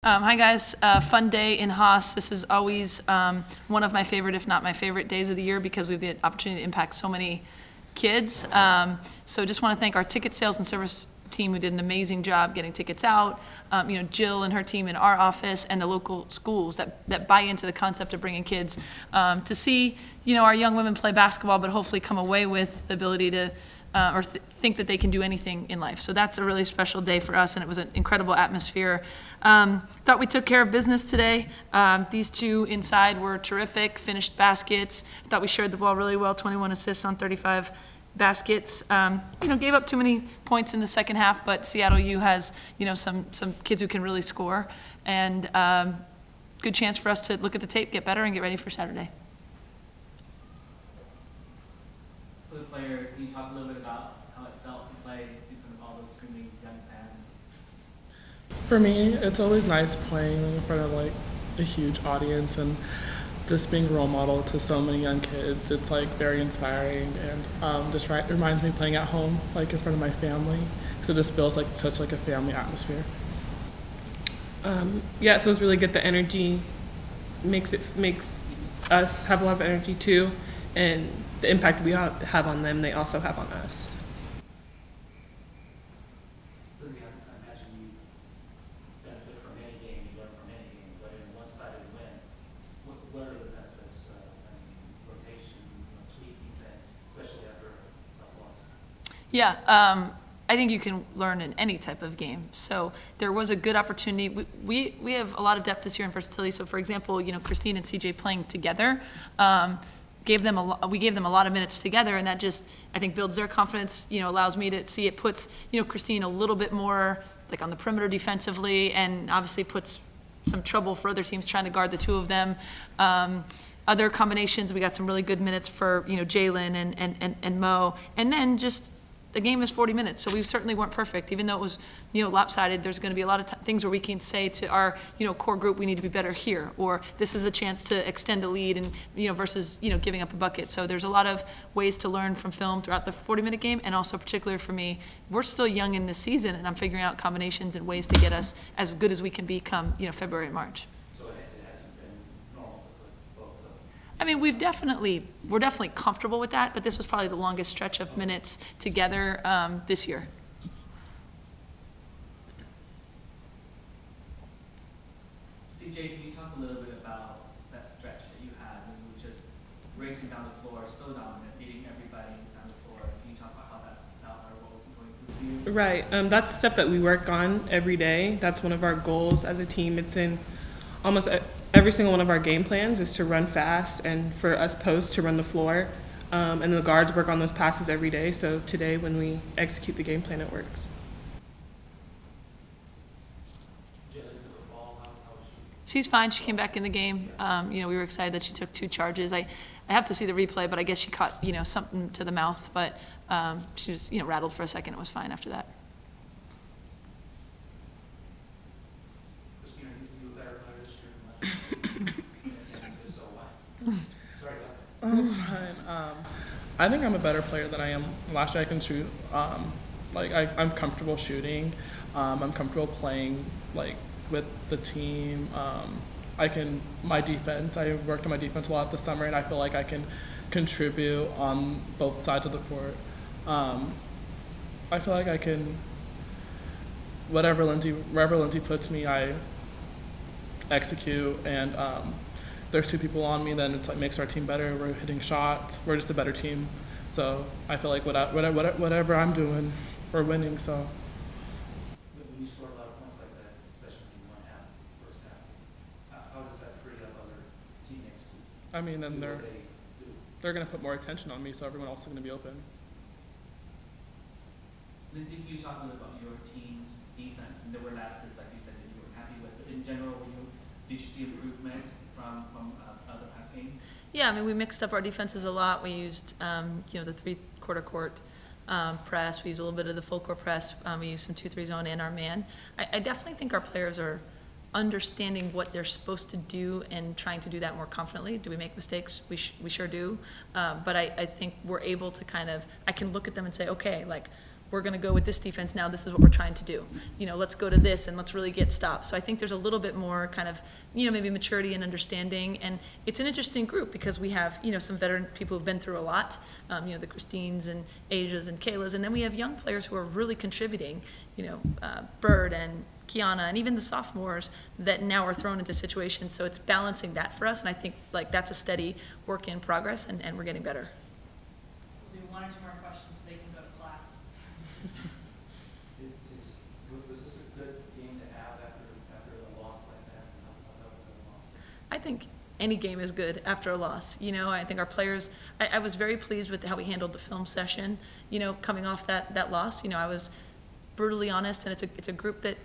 Hi guys, fun day in Haas. This is always one of my favorite, if not my favorite days of the year because we have the opportunity to impact so many kids. So just want to thank our ticket sales and service team who did an amazing job getting tickets out. Jill and her team in our office and the local schools that buy into the concept of bringing kids to see, our young women play basketball, but hopefully come away with the ability to think that they can do anything in life. So that's a really special day for us, and it was an incredible atmosphere. Thought we took care of business today. These two inside were terrific, finished baskets. I thought we shared the ball really well, 21 assists on 35 baskets. Gave up too many points in the second half, but Seattle U has, some kids who can really score, and good chance for us to look at the tape, get better, and get ready for Saturday. For the players, can you talk a little bit about how it felt to play in front of all those screaming young fans? For me, it's always nice playing in front of a huge audience and just being a role model to so many young kids. It's very inspiring, and just reminds me of playing at home, in front of my family, because it just feels like such a family atmosphere. Yeah, it feels really good. The energy makes us have a lot of energy too, and the impact we have on them, they also have on us. Lindsay, I imagine you benefit from any game, you learn from any game, but in a one-sided win, what are the benefits? Rotation, tweaking things, especially after a tough loss? Yeah, I think you can learn in any type of game. So there was a good opportunity. We have a lot of depth this year in versatility. So for example, Christine and CJ playing together, we gave them a lot of minutes together, and that just, I think, builds their confidence, allows me to see it puts, Christine a little bit more on the perimeter defensively, and obviously puts some trouble for other teams trying to guard the two of them. Other combinations, we got some really good minutes for, Jalen and Mo, and then just the game is 40 minutes, so we certainly weren't perfect. Even though it was, lopsided, there's going to be a lot of things where we can say to our, core group, we need to be better here, or this is a chance to extend a lead, and versus giving up a bucket. So there's a lot of ways to learn from film throughout the 40-minute game, and also particularly for me, we're still young in this season, and I'm figuring out combinations and ways to get us as good as we can be come, February and March. So it hasn't been normal to put both of them? I mean, we're definitely comfortable with that, but this was probably the longest stretch of minutes together this year. CJ, can you talk a little bit about that stretch that you had when you were just racing down the floor, so dominant, beating everybody down the floor? Can you talk about how that felt, or what was it going through for you? Right. That's stuff that we work on every day. That's one of our goals as a team. It's in almost every single one of our game plans is to run fast, and for us posts to run the floor. And the guards work on those passes every day. So today, when we execute the game plan, it works. She's fine. She came back in the game. We were excited that she took 2 charges. I have to see the replay, but I guess she caught, something to the mouth. But she was, rattled for a second. It was fine after that. Christina, you a better player this year than so why? Sorry about that. It's fine. I think I'm a better player than I am last year. I can shoot. I'm comfortable shooting. I'm comfortable playing with the team. My defense, I worked on my defense a lot this summer, and I feel like I can contribute on both sides of the court. I feel like I can, wherever Lindsay puts me, I execute, and there's 2 people on me, then it's makes our team better. We're hitting shots. We're just a better team. So I feel like whatever I'm doing, we're winning. So. When you score a lot of points like that, especially in one half, first half, how does that free up other teammates? I mean, then Do what they do? they're going to put more attention on me, so everyone else is going to be open. Lindsay, can you talk a little about your team's defense? And there were lapses, like you said, that you were happy with. But in general, did you see improvement from other past games? Yeah, I mean, we mixed up our defenses a lot. We used, the 3-quarter court press. We used a little bit of the full court press. We used some 2-3 zone and our man. I definitely think our players are understanding what they're supposed to do and trying to do that more confidently. Do we make mistakes? We sure do. But I think we're able to I can look at them and say, okay, we're going to go with this defense now, this is what we're trying to do. Let's go to this and let's really get stops. So I think there's a little bit more kind of, maybe maturity and understanding. And it's an interesting group because we have, some veteran people who've been through a lot, the Christines and Asias and Kaylas. And then we have young players who are really contributing, Bird and Kiana and even the sophomores that now are thrown into situations. So it's balancing that for us. And I think that's a steady work in progress and we're getting better. We'll do one or two more questions so they can go to class. Was this a good game to have after a loss like that? How was it a loss? I think any game is good after a loss. I think our players, I was very pleased with how we handled the film session, coming off that loss. I was brutally honest, and it's a group that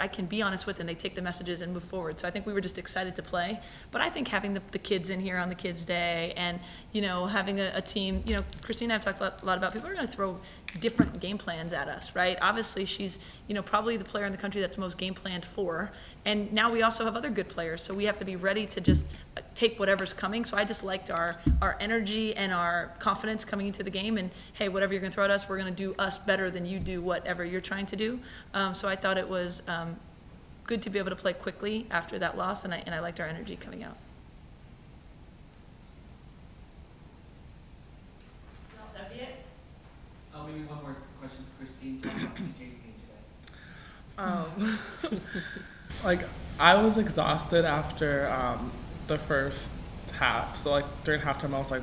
I can be honest with, and they take the messages and move forward. So I think we were just excited to play. But I think having the kids in here on the Kids Day and, having a team, Christine and I have talked a lot about people are going to throw different game plans at us, right? Obviously, she's, probably the player in the country that's most game planned for. And now we also have other good players, so we have to be ready to just take whatever's coming. So I just liked our energy and our confidence coming into the game. And, hey, whatever you're going to throw at us, we're going to do us better than you do whatever you're trying to do. So I thought it was good to be able to play quickly after that loss, and I liked our energy coming out. Is that it? Maybe one more question for Christine. Talk about CJ's game today. I was exhausted after the first half. So during halftime, I was like,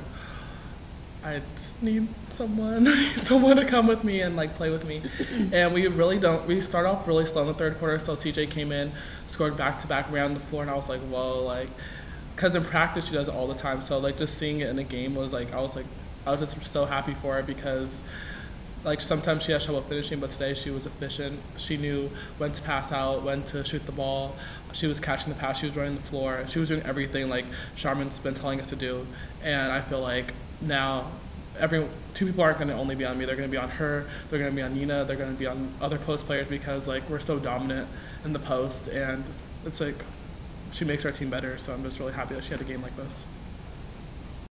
I just need someone to come with me and play with me. And we start off really slow in the third quarter. So CJ came in, scored back-to-back, ran the floor, and I was like, whoa, because in practice she does it all the time. So just seeing it in the game was I was just so happy for her because sometimes she has trouble finishing, but today she was efficient. She knew when to pass out, when to shoot the ball. She was catching the pass. She was running the floor. She was doing everything Charmin's been telling us to do. And I feel like now two people aren't going to only be on me. They're going to be on her. They're going to be on Nina. They're going to be on other post players because we're so dominant in the post. And it's she makes our team better. So I'm just really happy that she had a game like this.